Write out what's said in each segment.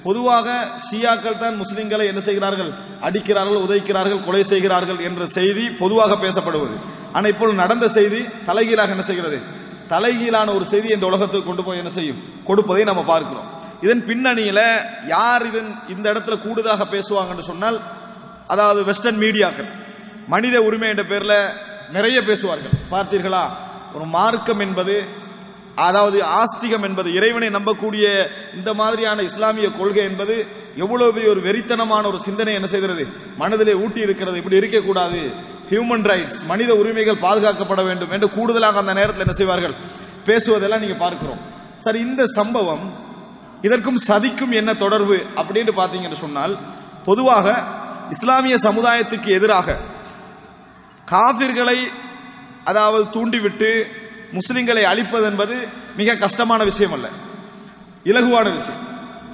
பொதுவாக ஷியாக்கள் தான் முஸ்லிம்களை என்ன செய்கிறார்கள், அடிக்கிறார்கள், உதைக்கிறார்கள், கொலை செய்கிறார்கள் என்ற செய்தி பொதுவாக பேசப்படுவது. ஆனால் இப்போ நடந்த செய்தி தலைகீழாக என்ன செய்கிறது, தலைகீழான ஒரு செய்தி இந்த உலகத்துக்கு கொண்டு போய் என்ன செய்யும், கொடுப்பதை நம்ம பார்க்கிறோம். இதன் பின்னணியில யார் இந்த இடத்துல கூடுதலாக பேசுவாங்கன்னு சொன்னால், அதாவது வெஸ்டர்ன் மீடியாக்கள் மனித உரிமை என்ற பேர்ல நிறைய பேசுவார்கள். பார்த்தீர்களா, ஒரு மார்க்கம் என்பது, அதாவது ஆஸ்திகம் என்பது, இறைவனை நம்பக்கூடிய இந்த மாதிரியான இஸ்லாமிய கொள்கை என்பது எவ்வளவு பெரிய ஒரு வெறித்தனமான ஒரு சிந்தனை என்ன செய்கிறது, மனதிலே ஊட்டி இருக்கிறது. இப்படி இருக்கக்கூடாது, ஹியூமன் ரைட்ஸ், மனித உரிமைகள் பாதுகாக்கப்பட வேண்டும் என்று கூடுதலாக அந்த நேரத்தில் என்ன செய்வார்கள், பேசுவதெல்லாம் நீங்க பார்க்கிறோம். சரி, இந்த சம்பவம் இதற்கும் சதிக்கும் என்ன தொடர்பு அப்படின்னு பார்த்தீங்கன்னு சொன்னால், பொதுவாக இஸ்லாமிய சமுதாயத்துக்கு எதிராக காபிர்களை அதாவது தூண்டிவிட்டு முஸ்லிம்களை அழிப்பது என்பது மிக கஷ்டமான விஷயம் அல்ல, இலகுவான விஷயம்.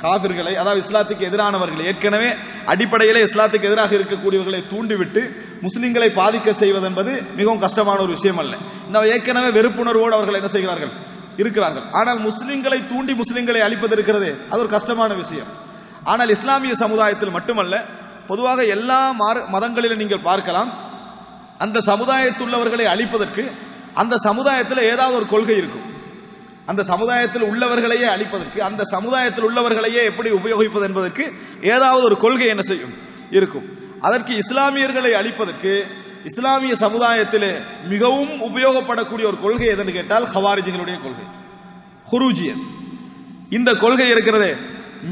காபிர்களை, அதாவது இஸ்லாத்துக்கு எதிரானவர்கள், ஏற்கனவே அடிப்படையிலே இஸ்லாத்துக்கு எதிராக இருக்கக்கூடியவர்களை தூண்டிவிட்டு முஸ்லிம்களை பாதிக்க செய்வது என்பது மிகவும் கஷ்டமான ஒரு விஷயம் அல்ல. இந்த ஏற்கனவே வெறுப்புணர்வோடு அவர்கள் என்ன செய்கிறார்கள், இருக்கிறார்கள். ஆனால் முஸ்லிம்களை தூண்டி முஸ்லிம்களை அழிப்பது இருக்கிறது, அது ஒரு கஷ்டமான விஷயம். ஆனால் இஸ்லாமிய சமுதாயத்தில் மட்டுமல்ல, பொதுவாக எல்லா மதங்களிலும் நீங்கள் பார்க்கலாம், அந்த சமுதாயத்தில் உள்ளவர்களை அழிப்பதற்கு அந்த சமுதாயத்தில் ஏதாவது ஒரு கொள்கை இருக்கும். அந்த சமுதாயத்தில் உள்ளவர்களையே அழிப்பதற்கு, அந்த சமுதாயத்தில் உள்ளவர்களையே எப்படி உபயோகிப்பது என்பதற்கு ஏதாவது ஒரு கொள்கை என்ன செய்யும், இருக்கும். அதற்கு இஸ்லாமியர்களை அழிப்பதற்கு இஸ்லாமிய சமுதாயத்தில் மிகவும் உபயோகப்படக்கூடிய ஒரு கொள்கை எதுன்னு கேட்டால் ஹவாரிஜிகளுடைய கொள்கை, ஹுரூஜியன். இந்த கொள்கை இருக்கிறதே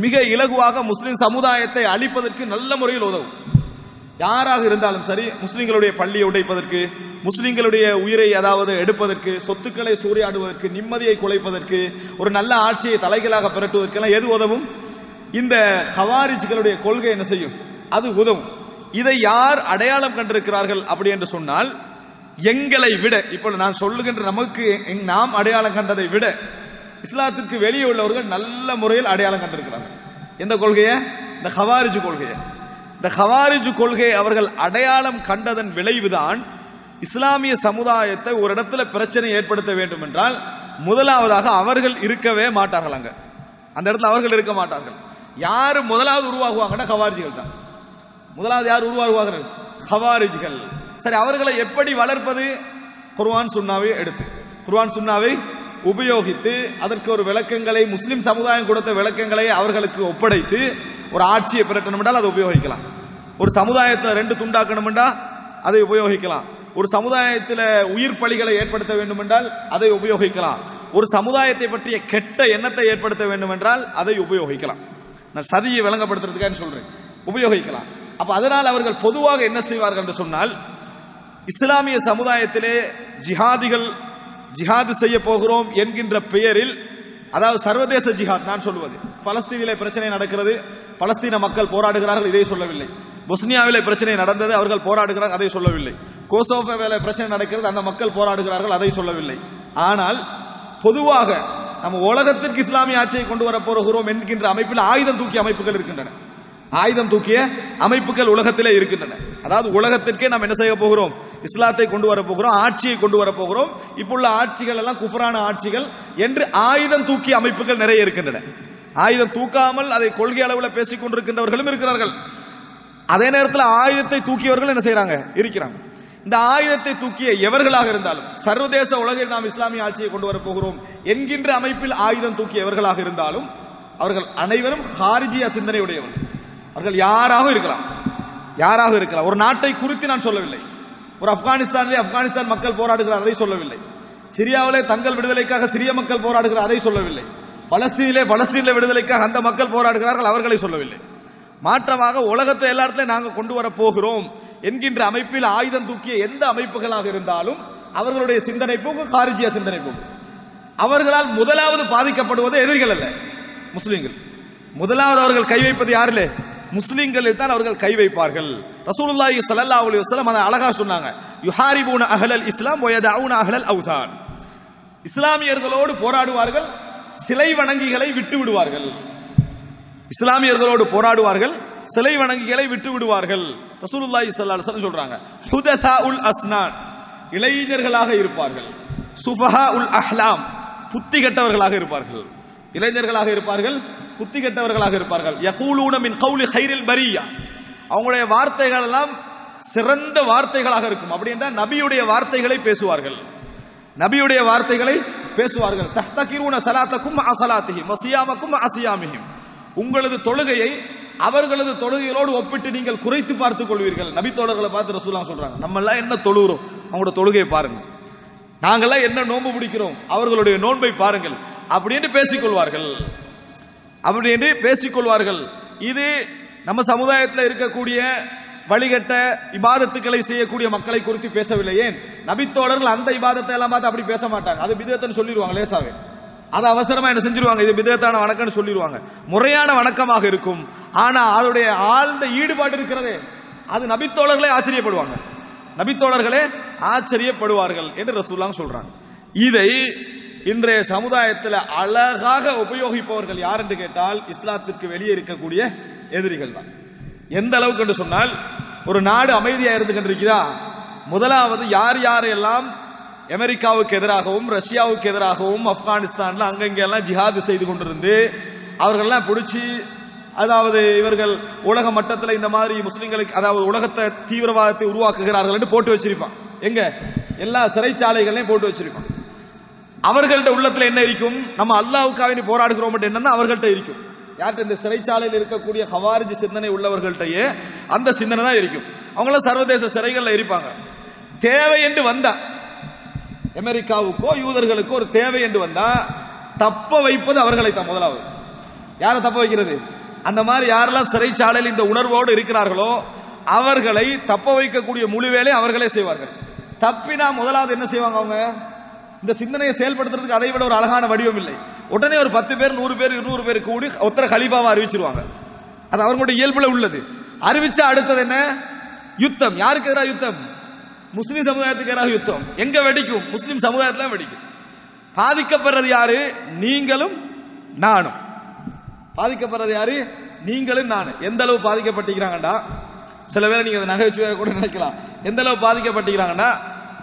மிக இலகுவாக முஸ்லிம் சமுதாயத்தை அழிப்பதற்கு நல்ல முறையில் உதவும். யாராக இருந்தாலும் சரி, முஸ்லிம்களுடைய பள்ளியை உடைப்பதற்கு, முஸ்லிம்களுடைய உயிரை அதாவது எடுப்பதற்கு, சொத்துக்களை சூறையாடுவதற்கு, நிம்மதியை குலைப்பதற்கு, ஒரு நல்ல ஆட்சியை தலைகளாக பிரட்டுவதற்கெல்லாம் எது உதவும், இந்த ஹவாரிஜ்களுடைய கொள்கை என்ன செய்யும், அது உதவும். இதை யார் அடையாளம் கண்டிருக்கிறார்கள் அப்படி என்று சொன்னால், எங்களை விட, இப்போ நான் சொல்லுகின்ற நமக்கு நாம் அடையாளம் கண்டதை விட இஸ்லாத்திற்கு வெளியே உள்ளவர்கள் நல்ல முறையில் அடையாளம் கண்டிருக்கிறார்கள். எந்த கொள்கையை, இந்த ஹவாரிஜ் கொள்கையை. இந்த ஹவாரிஜ் கொள்கையை அவர்கள் அடையாளம் கண்டதன் விளைவுதான் இஸ்லாமிய சமுதாயத்தை ஒரு இடத்துல பிரச்சனை ஏற்படுத்த வேண்டும் என்றால் முதலாவதாக அவர்கள் இருக்கவே மாட்டார்கள். அங்க அந்த இடத்துல அவர்கள் இருக்க மாட்டார்கள். யாரு முதலாவது உருவாகுவாங்கன்னா ஹவாரிஜிகள் தான். முதலாவது யார் உருவாகுவார்கள், ஹவாரிஜிகள். சரி, அவர்களை எப்படி வளர்ப்பது, குர்ஆன் சுன்னாவை எடுத்து, குர்ஆன் சுன்னாவை உபயோகித்து அதற்கு ஒரு விளக்கங்களை, முஸ்லிம் சமுதாயம் கொடுத்த விளக்கங்களை அவர்களுக்கு ஒப்படைத்து ஒரு ஆட்சியை பெறட்டணும் என்றால் அதை உபயோகிக்கலாம். ஒரு சமுதாயத்தில் 2 துண்டாக்கணும் என்றால் அதை உபயோகிக்கலாம். ஒரு சமுதாயத்தில் உயிர் பலிகளை ஏற்படுத்த வேண்டும் என்றால் அதை உபயோகிக்கலாம். ஒரு சமுதாயத்தை பற்றிய கெட்ட எண்ணத்தை ஏற்படுத்த வேண்டும் என்றால் அதை உபயோகிக்கலாம். நான் சதியை விளங்கப்படுத்துறதுக்காக சொல்றேன், உபயோகிக்கலாம். அப்ப அதனால் அவர்கள் பொதுவாக என்ன செய்வார்கள் என்று சொன்னால், இஸ்லாமிய சமுதாயத்திலே ஜிஹாதிகள் ஜிஹாது செய்ய போகிறோம் என்கின்ற பெயரில், அதாவது சர்வதேச ஜிஹாத் நான் சொல்வது, பலஸ்தீனிலே பிரச்சனை நடக்கிறது, பலஸ்தீன மக்கள் போராடுகிறார்கள், இதை சொல்லவில்லை. பொஸ்னியாவிலே பிரச்சனை நடந்தது, அவர்கள் போராடுகிறார்கள், அதை சொல்லவில்லை. கோசோவோவிலே பிரச்சனை நடக்கிறது, அந்த மக்கள் போராடுகிறார்கள், அதை சொல்லவில்லை. ஆனால் பொதுவாக நம்ம உலகத்திற்கு இஸ்லாமிய ஆட்சியை கொண்டு வர போகிறோம் என்கின்ற அமைப்பில் ஆயுதம் தூக்கிய அமைப்புகள் இருக்கின்றன. ஆயுதம் தூக்கிய அமைப்புகள் உலகத்திலே இருக்கின்றன. அதாவது உலகத்திற்கே நாம் என்ன செய்ய போகிறோம், இஸ்லாத்தை கொண்டு வர போகிறோம், ஆட்சியை கொண்டு வர போகிறோம். இப்புள்ள ஆட்சிகள் எல்லாம் குஃப்ரான ஆட்சிகள் என்று ஆயுதம் தூக்கிய அமைப்புகள் நிறைய இருக்கின்றன. ஆயுதம் தூக்காமல் அதை கொள்கை அளவில் பேசிக் கொண்டிருக்கின்றவர்களும் இருக்கிறார்கள். அதே நேரத்தில் ஆயுதத்தை தூக்கியவர்கள் என்ன செய்யறாங்க, இருக்கிறாங்க. இந்த ஆயுதத்தை தூக்கிய எவர்களாக இருந்தாலும், சர்வதேச உலகில் நாம் இஸ்லாமிய ஆட்சியை கொண்டு வர போகிறோம் என்கின்ற அமைப்பில் ஆயுதம் தூக்கிய எவர்களாக இருந்தாலும் அவர்கள் அனைவரும் ஹாரிஜியா சிந்தனையுடையவர்கள். அவர்கள் யாராக இருக்கலாம், யாராக இருக்கலாம். ஒரு நாட்டை குறித்து நான் சொல்லவில்லை. ஒரு ஆப்கானிஸ்தானிலே ஆப்கானிஸ்தான் மக்கள் போராடுகிறார், அதை சொல்லவில்லை. சிரியாவிலே தங்கள் விடுதலைக்காக சிரிய மக்கள் போராடுகிறார், அதை சொல்லவில்லை. பலஸ்தீனிலே விடுதலைக்காக அந்த மக்கள் போராடுகிறார்கள், அவர்களை சொல்லவில்லை. மாற்றமாக உலகத்தை எல்லா இடத்திலும் நாங்கள் கொண்டு வர போகிறோம் என்கின்ற அமைப்பில் ஆயுதம் தூக்கிய எந்த அமைப்புகளாக இருந்தாலும் அவர்களுடைய சிந்தனை போக்கு ஹாரிஜியா சிந்தனை போக்கு. அவர்களால் முதலாவது பாதிக்கப்படுவது எதிரிகள் அல்ல, முஸ்லிம்கள். முதலாவது அவர்கள் கை வைப்பது யாரிலே, முஸ்லிம்களில் தான் அவர்கள் கை வைப்பார்கள். ரசூலுல்லாஹி ஸல்லல்லாஹு அலைஹி வஸல்லம் அதை அழகா சொன்னாங்க, யுஹாரிபூன அஹ்லல் இஸ்லாம் வ யதஊன அஹ்லல் அவ்தான். இஸ்லாமியர்களோடு போராடுவார்கள், சிலை வணங்கிகளை விட்டு விடுவார்கள். இஸ்லாமியர்களோடு போராடுவார்கள், சிலை வணங்கிகளை விட்டு விடுவார்கள். ரசூலுல்லாஹி ஸல்லல்லாஹு அலைஹி வஸல்லம் சொல்றாங்க, ஹுததாஉல் அஸ்னான், இளைஞர்களாக இருப்பார்கள். சுஃபஹாஉல் அஹ்லாம், புத்தி கெட்டவர்களாக இருப்பார்கள். இளைஞர்களாக இருப்பார்கள், புத்தி கெட்டவர்களாக இருப்பார்கள். யகூலூன மின் கௌலி கைரில் பரியா, அவங்களுடைய வார்த்தைகள் எல்லாம் சிறந்த வார்த்தைகளாக இருக்கும். அப்படி என்றால் நபியுடைய வார்த்தைகளை பேசுவார்கள், நபியுடைய வார்த்தைகளை பேசுவார்கள். தஹ்தகிரூன ஸலாத்தக்கும் அஸலாத்திஹிம் வஸியாமக்கும் அஸியாமிஹிம், உங்களது தொழுகையை அவர்களது தொழுகைகளோடு ஒப்பிட்டு நீங்கள் குறைத்து பார்த்துக் கொள்வீர்கள். நபி தோழர்களை பார்த்து ரசூலுல்லாஹ் சொல்றாங்க, நம்ம எல்லாம் என்ன தொழுகிறோம் அவங்களோட தொழுகையை பாருங்க, நாங்கெல்லாம் என்ன நோன்பு பிடிக்கிறோம் அவர்களுடைய நோன்பை பாருங்கள் அப்படின்னு பேசிக்கொள்வார்கள், அப்படின்னு பேசிக்கொள்வார்கள். இது நம்ம சமுதாயத்தில் இருக்கக்கூடிய வழிகட்ட இபாதத்துக்களை செய்யக்கூடிய மக்களை குறித்து பேசவில்லை. ஏன் நபித்தோழர்கள் அந்த இபாதத்தை எல்லாம் பார்த்து அப்படி பேச மாட்டாங்க, அது பிதஅத்னு சொல்லிடுவாங்க லேசாவே, அது அவசரமா என்ன செஞ்சிருவாங்க, இது பிதஅத்தான வணக்கம்னு சொல்லிடுவாங்க. முறையான வணக்கமாக இருக்கும், ஆனா அதோடைய ஆழ்ந்த ஈடுபாடு இருக்கிறதே அது நபித்தோழர்களே ஆச்சரியப்படுவாங்க, நபித்தோழர்களே ஆச்சரியப்படுவார்கள் என்று ரசூலுல்லாஹ் சொல்றாங்க. இதை இன்றைய சமுதாயத்தில் அழகாக உபயோகிப்பவர்கள் யார் என்று கேட்டால் இஸ்லாத்திற்கு வெளியே இருக்கக்கூடிய எதிரிகள் தான். எந்த அளவுக்கு என்று சொன்னால், ஒரு நாடு அமைதியா இருந்து கொண்டிருக்கிறதா, முதலாவது யார் யாரெல்லாம் அமெரிக்காவுக்கு எதிராகவும் ரஷ்யாவுக்கு எதிராகவும் ஆப்கானிஸ்தான்ல அங்கங்க எல்லாம் ஜிஹாது செய்து கொண்டிருந்து அவர்கள்லாம் பிடிச்சி, அதாவது இவர்கள் உலக மட்டத்தில் இந்த மாதிரி முஸ்லிம்களுக்கு, அதாவது உலகத்தை தீவிரவாதத்தை உருவாக்குகிறார்கள் என்று போட்டு வச்சிருப்பான். எங்க எல்லா சிறைச்சாலைகளையும் போட்டு வச்சிருப்பான். அவர்கள்ட்ட உள்ளத்துல என்ன இருக்கும், நம்ம அல்லாஹ்வுக்காக போராடுகிறோம் என்னன்னா அவர்கள்ட்ட இருக்கும். யார்கிட்ட, இந்த சிறைச்சாலையில் இருக்கக்கூடிய ஹவாரிஜ் சிந்தனை உள்ளவர்கள்ட்டயே அந்த சிந்தனை தான் இருக்கும். அவங்கள சர்வதேச சிறைகள்ல இருப்பாங்க. தேவை என்று வந்தா, அமெரிக்காவுக்கோ யூதர்களுக்கோ ஒரு தேவை என்று வந்தா தப்ப வைப்பது அவர்களை தான். முதலாவது யாரை தப்ப வைக்கிறது, அந்த மாதிரி யாரெல்லாம் சிறைச்சாலையில் இந்த உணர்வோடு இருக்கிறார்களோ அவர்களை தப்ப வைக்கக்கூடிய முழு வேலை அவர்களே செய்வார்கள். தப்பினா முதலாவது என்ன செய்வாங்க, அவங்க இந்த சிந்தனையை செயல்படுத்துறதுக்கு அதை விட ஒரு அழகான வடிவம் இல்லை. உடனே ஒரு 10 பேர் 100 பேர் 200 பேர் கூடி ஒத்தர கலீஃபாவை அறிவிச்சிருவாங்க. அது அவர்களுடைய இயல்புல உள்ளது. அறிவிச்சா அடுத்தது என்ன, யுத்தம். யாருக்கு எதிராக யுத்தம், முஸ்லிம் சமுதாயத்துக்கு எதிராக யுத்தம். எங்க வெடிக்கும், முஸ்லிம் சமுதாயத்துல வெடிக்கும். பாதிக்கப்படுறது யாரு, நீங்களும் நானும். பாதிக்கப்படுறது யாரு, நீங்களும் நானும். எந்த அளவு பாதிக்கப்பட்டிருக்கிறாங்கடா, சில பேரை நீங்க நகைச்சுவையாக கூட நினைக்கலாம். எந்த அளவு பாதிக்கப்பட்டிருக்கிறாங்கன்னா,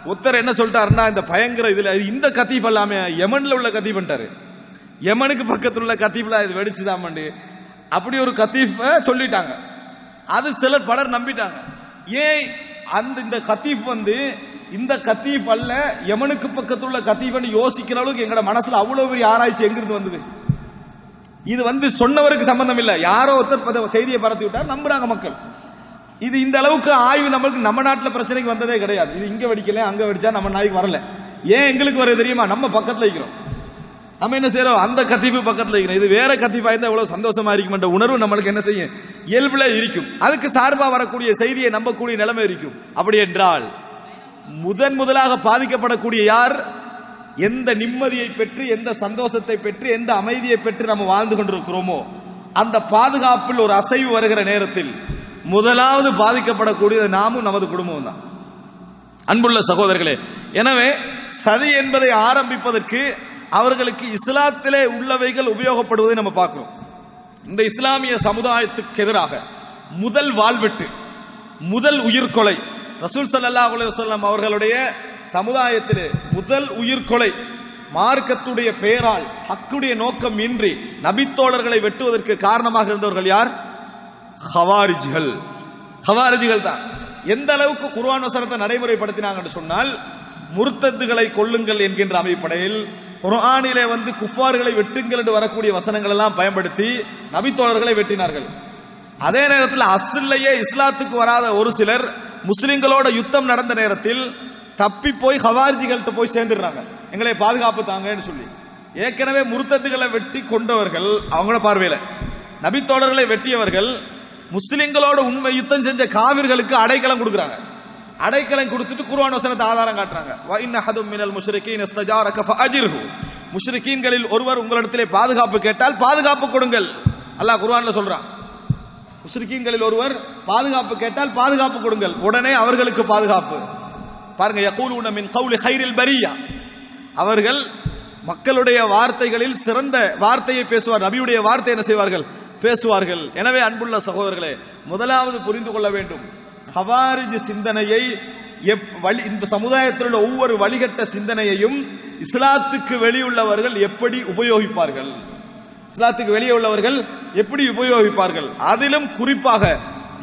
ஒருத்தர் என்ன சொல்லிட்டாருன்னா, இந்த பயங்கர இதுல இந்த கத்தீப் எல்லாமே யமன்ல உள்ள கத்தீப் பண்ணிட்டாரு, யமனுக்கு பக்கத்தில் உள்ள கத்தீப்ல இது வெடிச்சுதான் அப்படி ஒரு கத்தீப் சொல்லிட்டாங்க. அது சிலர் பலர் நம்பிட்டாங்க. ஏன் அந்த இந்த கத்தீப் இந்த கத்தீப் அல்ல யமனுக்கு பக்கத்தில் உள்ள கத்தீப்னு யோசிக்கிற அளவுக்கு எங்கட மனசுல அவ்வளவு பெரிய ஆராய்ச்சி எங்கிருந்து வந்தது. இது சொன்னவருக்கு சம்பந்தம் இல்லை, யாரோ ஒருத்தர் செய்தியை பரத்தி விட்டார், நம்புறாங்க மக்கள். இது இந்த அளவுக்கு ஆய்வு நம்மளுக்கு நம்ம நாட்டில் பிரச்சனைக்கு வந்ததே கிடையாது. இது இங்க வெடிக்கல அங்க வெடிச்சா நம்ம நாய்க்கு வரல. ஏன் எங்களுக்கு வருது தெரியுமா, நம்ம பக்கத்துல இருக்கிறோம். நம்ம என்ன செய்யறோம், அந்த கத்தீப்பு பக்கத்துல இருக்கிறோம். இது வேற கத்தீப்பா இருந்தா எவ்வளவு சந்தோஷமா இருக்கும் என்ற உணர்வு நம்மளுக்கு என்ன செய்யும், இயல்புல இருக்கும். அதுக்கு சார்பா வரக்கூடிய செய்தியை நம்பக்கூடிய நிலைமை இருக்கும். அப்படி என்றால் முதலாக பாதிக்கப்படக்கூடிய யார், எந்த நிம்மதியை பெற்று எந்த சந்தோஷத்தை பெற்று எந்த அமைதியை பெற்று நம்ம வாழ்ந்து கொண்டிருக்கிறோமோ அந்த பாதுகாப்பில் ஒரு அசைவு வருகிற நேரத்தில் முதலாவது பாதிக்கப்படக்கூடியது நாமும் நமது குடும்பம் தான். அன்புள்ள சகோதரர்களே, எனவே சதி என்பதை ஆரம்பிப்பதற்கு அவர்களுக்கு இஸ்லாத்திலே உள்ளவைகள் உபயோகப்படுவதை நம்ம பார்க்கிறோம். இந்த இஸ்லாமிய சமுதாயத்துக்கு எதிராக முதல் வாள்வெட்டு, முதல் உயிர்கொலை ரசூல் ஸல்லல்லாஹு அலைஹி வஸல்லம் அவர்களுடைய சமுதாயத்திலே முதல் உயிர்கொலை மார்க்கத்துடைய பெயரால் ஹக்குடைய நோக்கம் இன்றி நபித்தோழர்களை வெட்டுவதற்கு காரணமாக இருந்தவர்கள் யார், ஹவாரிஜிகள். ஹவாரிஜிகள் தான். எந்த அளவுக்கு குர்ஆன் வசனத்தை நடைமுறைப்படுத்தினாங்க என்று சொன்னால், முர்த்தத்துகளை கொல்லுங்கள் என்கின்ற அமைப்படையில் குர்ஆனிலே குஃபார்களை வெட்டுங்கள் என்று வரக்கூடிய வசனங்கள் எல்லாம் பயன்படுத்தி நபித்தோழர்களை வெட்டினார்கள். அதே நேரத்தில் அஸ்லையே இஸ்லாத்துக்கு வராத ஒரு சிலர் முஸ்லிம்களோட யுத்தம் நடந்த நேரத்தில் தப்பி போய் ஹவாரிஜிகள்கிட்ட போய் சேர்ந்துடுறாங்க, எங்களை பாதுகாப்பு தாங்கன்னு சொல்லி. ஏற்கனவே முர்த்தத்துகளை வெட்டி கொண்டவர்கள் அவங்களோட பார்வையில நபித்தோழர்களை வெட்டியவர்கள் முஸ்லிம்களோட உண்மை யுத்தம் செஞ்ச காவிர்களுக்கு அடைக்கலம் கொடுக்குறாங்க. அடைக்கலம் கொடுத்துட்டு குர்ஆன் வசனத்தை ஆதாரம் காட்டுறாங்க. வ இன் அஹதும் மினல் முஷ்ரிகீன் இஸ்தஜாரக ஃபஅஜிர்ஹு, முஷ்ரிகீன்களில் ஒருவர் உங்களிடத்திலே பாதுகாப்பு கேட்டால் பாதுகாப்பு கொடுங்கள். அல்லாஹ் குர்ஆன்ல சொல்றான், முஷ்ரிகீன்களில் ஒருவர் பாதுகாப்பு கேட்டால் பாதுகாப்பு கொடுங்கள், உடனே அவர்களுக்கு பாதுகாப்பு. பாருங்க, யகூலுன மின் கௌலி கைரில் பரியா, அவர்கள் மக்களுடைய வார்த்தைகளில் சிறந்த வார்த்தையை பேசுவார், நபியுடைய வார்த்தை என்ன செய்வார்கள், பேசுவார்கள். எனவே அன்புள்ள சகோதரர்களே, முதலாவது புரிந்து கொள்ள வேண்டும், ஹவாரிஜ் சிந்தனையை இந்த சமுதாயத்தில் உள்ள ஒவ்வொரு வழிகட்ட சிந்தனையையும் இஸ்லாத்துக்கு வெளியுள்ளவர்கள் எப்படி உபயோகிப்பார்கள். இஸ்லாத்துக்கு வெளியே உள்ளவர்கள் எப்படி உபயோகிப்பார்கள். அதிலும் குறிப்பாக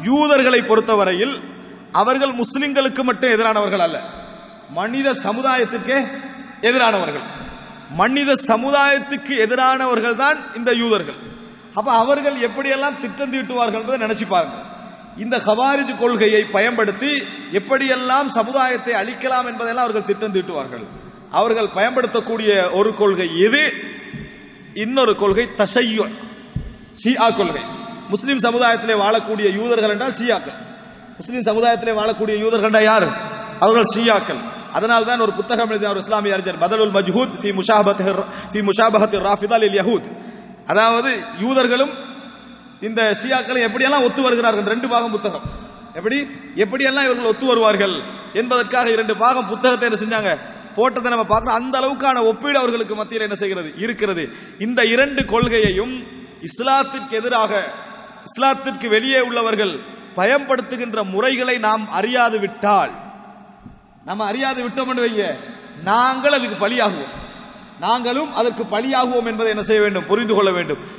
யூதர்களை பொறுத்தவரையில் அவர்கள் முஸ்லிம்களுக்கு மட்டும் எதிரானவர்கள் அல்ல, மனித சமுதாயத்திற்கே எதிரானவர்கள். மனித சமுதாயத்துக்கு எதிரானவர்கள் தான் இந்த யூதர்கள். அப்ப அவர்கள் எப்படியெல்லாம் திட்டம் தீட்டுவார்கள் என்பதை நினைச்சு பாருங்க. இந்த ஹவாரிஜ் கொள்கையை பயன்படுத்தி எப்படியெல்லாம் சமுதாயத்தை அழிக்கலாம் என்பதெல்லாம் அவர்கள் திட்டம் தீட்டுவார்கள். அவர்கள் பயன்படுத்தக்கூடிய ஒரு கொள்கை எது? இன்னொரு கொள்கை தஷய்யு, ஷியா கொள்கை. முஸ்லிம் சமுதாயத்திலே வாழக்கூடிய யூதர்கள் என்றால் ஷியாக்கள். முஸ்லிம் சமுதாயத்திலே வாழக்கூடிய யூதர்கள் என்றால் யார்? அவர்கள் ஷியாக்கள். அதனால் தான் ஒரு புத்தகம் எழுதிய ஒரு இஸ்லாமிய அறிஞர் பதலுல் மஜ்ஹூத் ஃபி முஷாபஹத்தி ராஃபிதா லில் யஹூத், அதாவது யூதர்களும் இந்த ஷியாக்களை எப்படியெல்லாம் ஒத்து வருகிறார்கள், 2 பாகம் புத்தகம். எப்படியெல்லாம் இவர்கள் ஒத்து வருவார்கள் என்பதற்காக 2 பாகம் புத்தகத்தை என்ன செஞ்சாங்க, போட்டதை நம்ம பார்க்கிறோம். அந்த அளவுக்கான ஒப்பீடு அவர்களுக்கு மத்தியில் என்ன செய்கிறது இருக்கிறது. இந்த 2 கொள்கையையும் இஸ்லாத்திற்கு எதிராக, இஸ்லாத்திற்கு வெளியே உள்ளவர்கள் பயன்படுத்துகின்ற முறைகளை நாம் அறியாது விட்டால், நம்ம அறியாது விட்டோம் என்று வைங்க, நாங்கள் அதுக்கு பலியாகுவோம், நாங்களும் அதற்கு பலியாகுவோம் என்பதை என்ன செய்ய வேண்டும், புரிந்து கொள்ள வேண்டும்.